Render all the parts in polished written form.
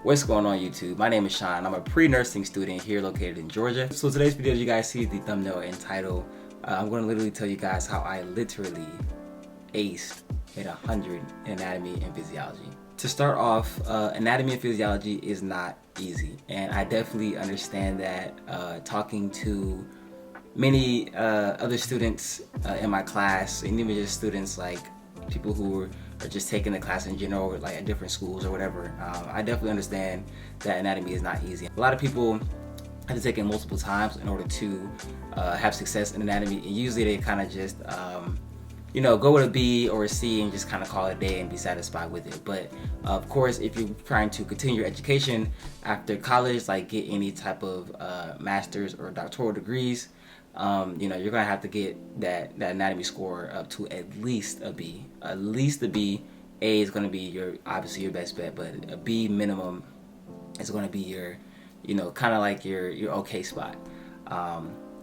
What's going on YouTube? My name is Sean. I'm a pre-nursing student here located in Georgia. So today's video, you guys see the thumbnail and title. I'm going to literally tell you guys how I literally aced at 100 in anatomy and physiology. To start off, anatomy and physiology is not easy, and I definitely understand that. Talking to many other students in my class, and even just students like people who are just taking the class in general, like at different schools or whatever, I definitely understand that anatomy is not easy. A lot of people have to take it multiple times in order to have success in anatomy, and usually they kind of just go with a B or a C and just kind of call it a day and be satisfied with it. But of course, if you're trying to continue your education after college, like get any type of master's or doctoral degrees, you're gonna have to get that anatomy score up to at least a B. At least a B. A is gonna be obviously your best bet, but a B minimum is gonna be your, kind of like your okay spot.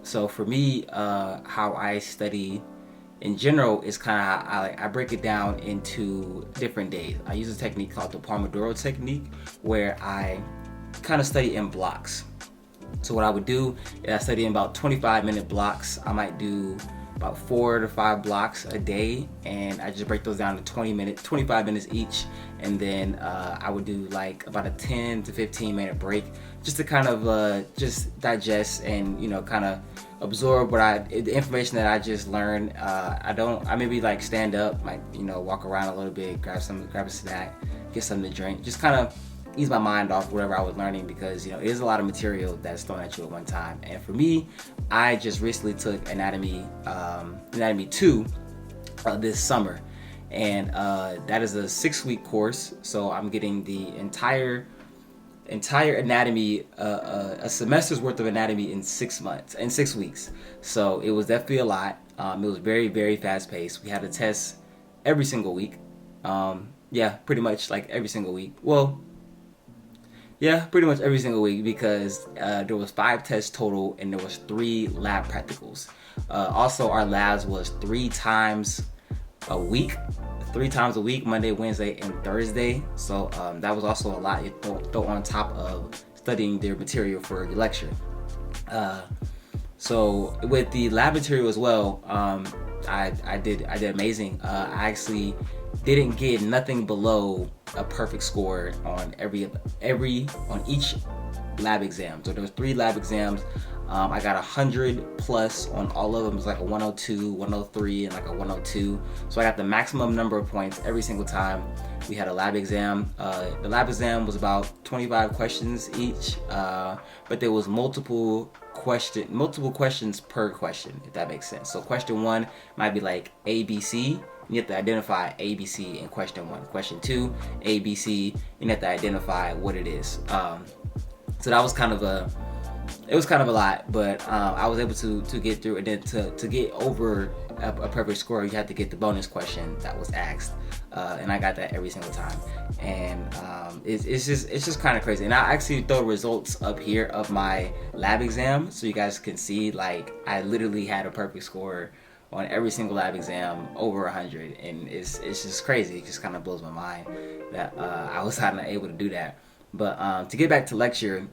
So for me, how I study in general is kind of I break it down into different days. I use a technique called the Pomodoro technique, where I kind of study in blocks. So what I would do is I study in about 25-minute blocks. I might do about 4 to 5 blocks a day, and I just break those down to 25 minutes each, and then I would do like about a 10 to 15-minute break just to kind of just digest and kind of absorb the information that I just learned. I maybe like stand up, might walk around a little bit, grab a snack, get something to drink, just kind of ease my mind off whatever I was learning, because it is a lot of material that's thrown at you at one time. And for me, I just recently took anatomy 2 this summer, and that is a 6-week course. So I'm getting the entire anatomy, a semester's worth of anatomy in 6 weeks. So it was definitely a lot. It was very, very fast paced. We had a test every single week. Pretty much like every single week. Well, yeah, pretty much every single week, because there was 5 tests total, and there was 3 lab practicals. Also, our labs was 3 times a week, Monday, Wednesday, and Thursday. So that was also a lot you throw on top of studying their material for your lecture. So with the lab material as well, I did amazing. I actually didn't get nothing below a perfect score on each lab exam. So there was 3 lab exams. I got 100 plus on all of them. It was like a 102, 103, and like a 102. So I got the maximum number of points every single time we had a lab exam. The lab exam was about 25 questions each, but there was multiple questions per question, if that makes sense. So question 1 might be like ABC. You have to identify ABC in question 1. Question 2, ABC. You have to identify what it is. So that was kind of a lot, but I was able to get through. And then to get over a perfect score, you have to get the bonus question that was asked, and I got that every single time. And it's just kind of crazy. And I actually throw results up here of my lab exam, so you guys can see, like, I literally had a perfect score on every single lab exam, over 100, and it's just crazy. It just kind of blows my mind that I was not able to do that. But to get back to lecture,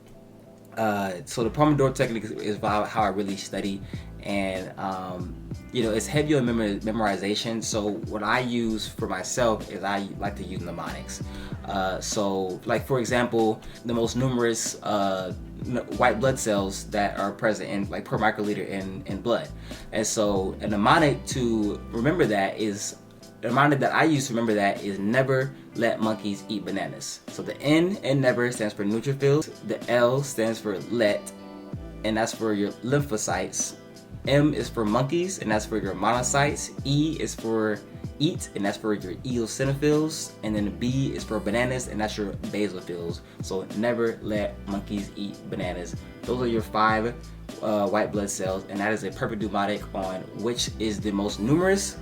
so the Pomodoro technique is about how I really study, and it's heavy on memorization. So what I use for myself is I like to use mnemonics. So like, for example, the most numerous white blood cells that are present in, like, per microliter in blood. And so a mnemonic to remember that is, the mnemonic that I use to remember that is never let monkeys eat bananas. So the N in never stands for neutrophils, the L stands for let, and that's for your lymphocytes. M is for monkeys, and that's for your monocytes. E is for eat, and that's for your eosinophils. And then B is for bananas, and that's your basophils. So never let monkeys eat bananas. Those are your 5 white blood cells, and that is a perfect mnemonic on which is the most numerous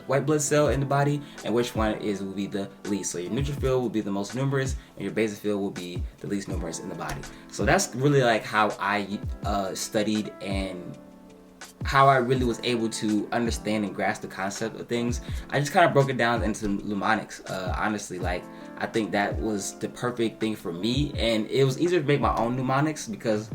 white blood cell in the body, and which one will be the least. So your neutrophil will be the most numerous, and your basophil will be the least numerous in the body. So that's really like how I studied, and how I really was able to understand and grasp the concept of things. I just kind of broke it down into mnemonics. Honestly, like, I think that was the perfect thing for me, and it was easier to make my own mnemonics because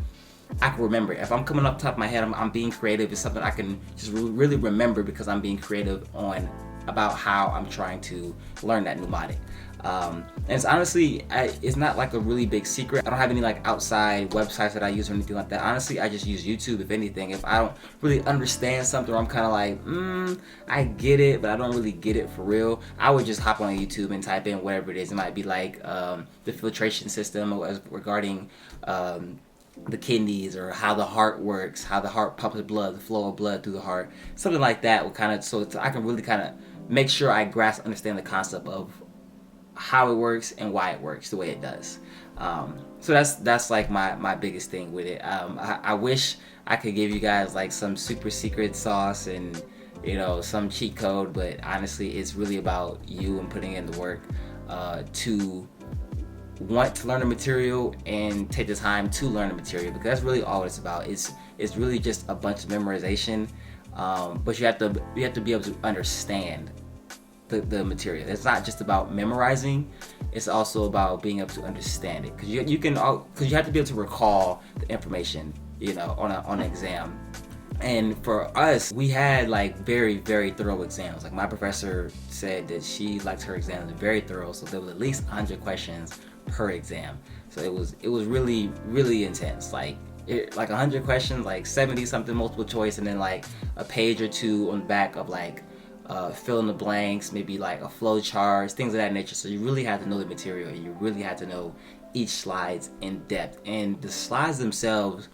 I can remember it. If I'm coming off the top of my head, I'm being creative. It's something I can just really remember because I'm being creative on about how I'm trying to learn that mnemonic. And it's honestly, it's not like a really big secret. I don't have any like outside websites that I use or anything like that. Honestly, I just use YouTube. If anything, if I don't really understand something, or I'm kind of like, I get it, but I don't really get it for real, I would just hop on YouTube and type in whatever it is. It might be like the filtration system regarding the kidneys, or how the heart works, how the heart pumps blood, the flow of blood through the heart, something like that. Will kind of, so I can really kind of make sure I understand the concept of how it works and why it works the way it does. So that's like my biggest thing with it. I wish I could give you guys like some super secret sauce and some cheat code, but honestly, it's really about you and putting in the work to want to learn the material and take the time to learn the material, because that's really all it's about. It's really just a bunch of memorization, but you have to be able to understand the material. It's not just about memorizing, it's also about being able to understand it, because you have to be able to recall the information on an exam. And for us, we had like very, very thorough exams. Like my professor said that she liked her exams very thorough, so there was at least 100 questions per exam. So it was really, really intense. Like 100 questions, like 70 something multiple choice, and then like a page or two on the back of like fill in the blanks, maybe like a flow chart, things of that nature. So you really had to know the material, and you really had to know each slides in depth. And the slides themselves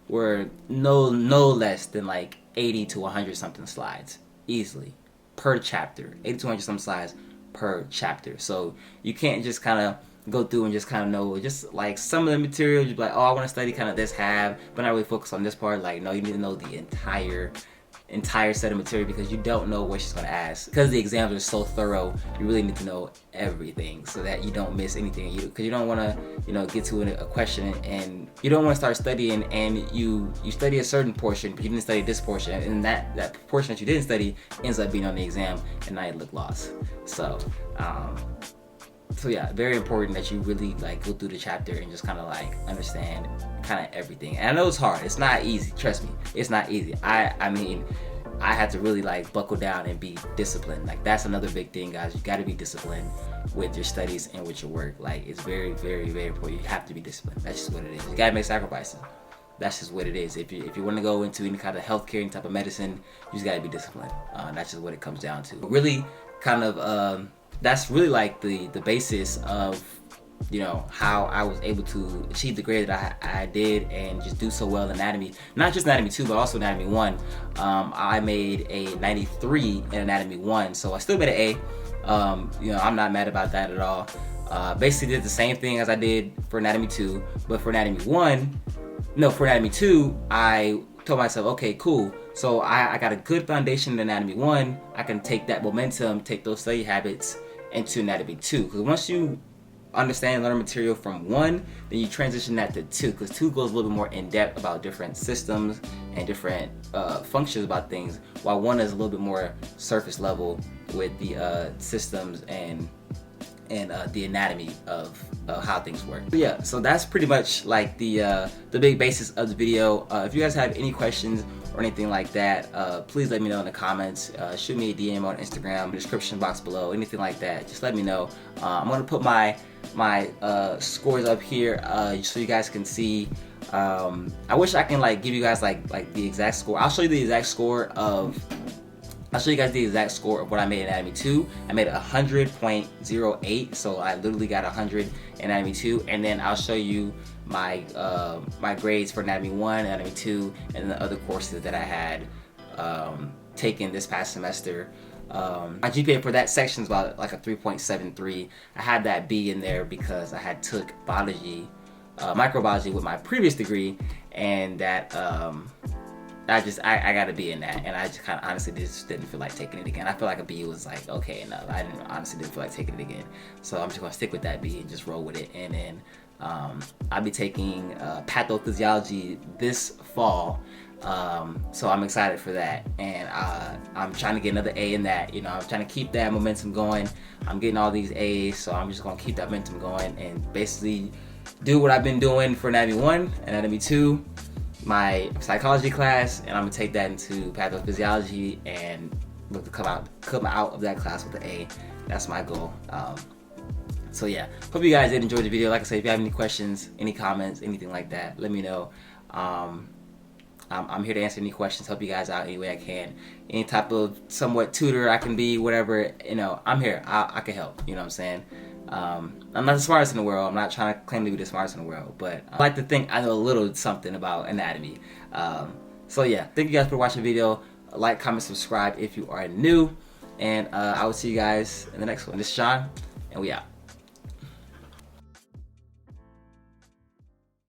were no less than like 80 to 100 something slides easily per chapter. 80 to 100 something slides per chapter. So you can't just kind of go through and just kind of know just like some of the material. You'd be like, oh, I want to study kind of this half, but not really focus on this part. Like, no, you need to know the entire set of material, because you don't know what she's going to ask. Because the exams are so thorough, you really need to know everything so that you don't miss anything. Because you don't want to get to a question and you don't want to start studying and you study a certain portion, but you didn't study this portion, and that portion that you didn't study ends up being on the exam, and now you look lost. So yeah, very important that you really like go through the chapter and just kind of like understand kind of everything. And I know it's hard. It's not easy. Trust me, it's not easy. I mean, I had to really like buckle down and be disciplined. Like that's another big thing, guys. You got to be disciplined with your studies and with your work. Like it's very, very, very important. You have to be disciplined. That's just what it is. You got to make sacrifices. That's just what it is. If you want to go into any kind of healthcare, any type of medicine, you just got to be disciplined. That's just what it comes down to. Really, kind of. That's really like the basis of how I was able to achieve the grade that I did and just do so well in anatomy. Not just anatomy 2, but also anatomy 1. I made a 93 in anatomy 1, so I still made an A. I'm not mad about that at all. Basically did the same thing as I did for anatomy 2, but for anatomy 2, I told myself, okay, cool. So I got a good foundation in anatomy 1. I can take that momentum, take those study habits into anatomy 2. Because once you understand and learn material from 1, then you transition that to 2. Because 2 goes a little bit more in depth about different systems and different functions about things, while 1 is a little bit more surface level with the systems and the anatomy of how things work. But yeah, so that's pretty much like the big basis of the video. If you guys have any questions or anything like that, please let me know in the comments. Shoot me a DM on Instagram, description box below, anything like that. Just let me know. I'm gonna put my scores up here so you guys can see. I wish I can like give you guys like the exact score. I'll show you the exact score of. I'll show you guys the exact score of what I made in anatomy 2. I made 100.08, so I literally got 100 in anatomy 2, and then I'll show you my grades for anatomy 1, anatomy 2, and the other courses that I had taken this past semester. My GPA for that section is about like a 3.73. I had that B in there because I had took biology, microbiology with my previous degree, and that I got to be in that, and I just kind of honestly just didn't feel like taking it again. I feel like a B was like okay enough. I honestly didn't feel like taking it again, so I'm just gonna stick with that B and just roll with it. And then I'll be taking pathophysiology this fall. So I'm excited for that, and I'm trying to get another A in that. You know, I'm trying to keep that momentum going. I'm getting all these A's, so I'm just gonna keep that momentum going and basically do what I've been doing for Anatomy 1, Anatomy 2, my psychology class, and I'm gonna take that into Pathophysiology and look to come out of that class with an A. That's my goal. So yeah, hope you guys did enjoy the video. Like I said, if you have any questions, any comments, anything like that, let me know. I'm here to answer any questions, help you guys out any way I can. Any type of somewhat tutor I can be, whatever, you know, I'm here. I can help, you know what I'm saying? I'm not the smartest in the world. I'm not trying to claim to be the smartest in the world, but I like to think I know a little something about anatomy. So yeah, thank you guys for watching the video. Like, comment, subscribe if you are new, and I will see you guys in the next one. This is Sean, and we out.